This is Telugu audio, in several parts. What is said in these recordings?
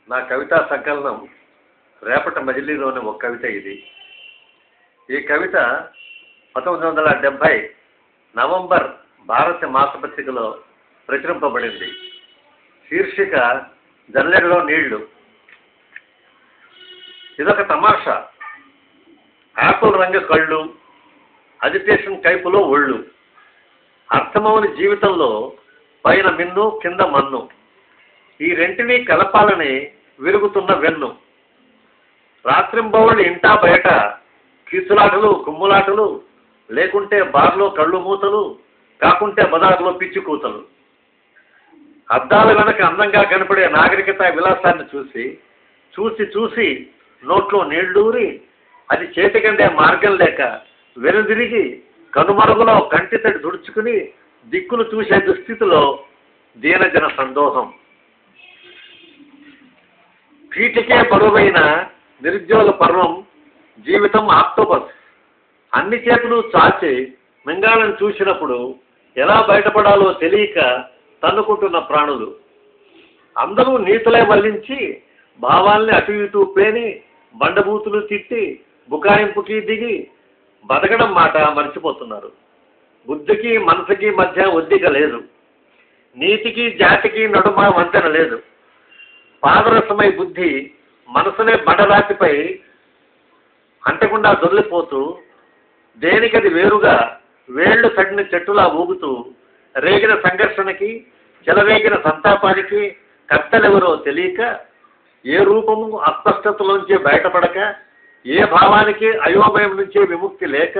నా కవితా సంకలనం రేపటి మజిలీలోని ఒక కవిత ఇది. ఈ కవిత 1970 నవంబర్ భారత మాసపత్రికలో ప్రచురింపబడింది. శీర్షిక జల్లెడలో నీళ్లు. ఇదొక తమాషా. యాపిల్ రంగు కళ్ళు, అజిటేషన్ కైపులో ఒళ్ళు, అర్థమవుని జీవితంలో పైన మిన్ను కింద మన్ను, ఈ రెంటినీ కలపాలని విరుగుతున్న వెన్ను. రాత్రింబవళ్ళు ఇంటా బయట కీచులాటలు కుమ్ములాటలు, లేకుంటే బార్లో కళ్ళు మూతలు, కాకుంటే బజార్లో పిచ్చి కూతలు. అద్దాల వెనక అందంగా కనపడే నాగరికత విలాసాన్ని చూసి చూసి చూసి నోట్లో నీళ్లూరి, అది చేతికందే మార్గం లేక వెనుదిరిగి కనుమరుగులో కంటితడి తుడుచుకుని దిక్కులు చూసే దుస్థితిలో దీనజన సందోహం. పీటికే బరువైన నిరుద్యోగ పర్వం జీవితం ఆక్టోపస్. అన్ని చేతులు చాచి మింగాలను చూసినప్పుడు ఎలా బయటపడాలో తెలియక తన్నుకుంటున్న ప్రాణులు. అందరూ నీతులే వల్లించి భావాల్ని అటు ఇటు పేని బండబూతులు తిట్టి బుకాయింపుకి దిగి బతకడం మాట మర్చిపోతున్నారు. బుద్ధికి మనసుకి మధ్య ఒద్దిక లేదు. నీతికి జాతికి నడుమ వంతెన లేదు. పాదరసమై బుద్ధి మనసునే బండరాతిపై అంటకుండా దొర్లిపోతూ దేనికది వేరుగా వేళ్లు తడిన చెట్టులా ఊగుతూ రేగిన సంఘర్షణకి చెలరేగిన సంతాపానికి కర్తలెవరో తెలియక, ఏ రూపము అస్పష్టతలోంచి బయటపడక, ఏ భావానికి అయోమయం నుంచే విముక్తి లేక,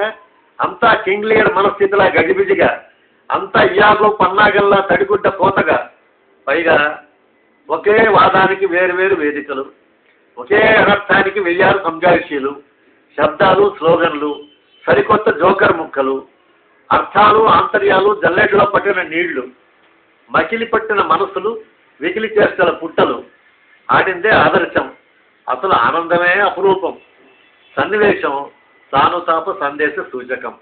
అంతా కింగ్లియర్ మనస్థితిలా గజిబిజిగా, అంతా ఇయాగో పన్నాగల్లా తడిగుడ్డ పోతగా, పైగా ఒకే వాదానికి వేరువేరు వేదికలు, ఒకే అనర్థానికి 1000 సంజాయిషీలు, శబ్దాలు స్లోగన్లు, సరికొత్త జోకర్ ముక్కలు, అర్థాలు ఆంతర్యాలు జల్లెడలో పట్టిన నీళ్లు, మకిలి పట్టిన మనసులు, వికిలి చేష్టల పుట్టలు. ఆడిందే ఆదర్శం, అసలు ఆనందమే అపురూపం, సన్నివేశం సానుతాప సందేశ సూచకం.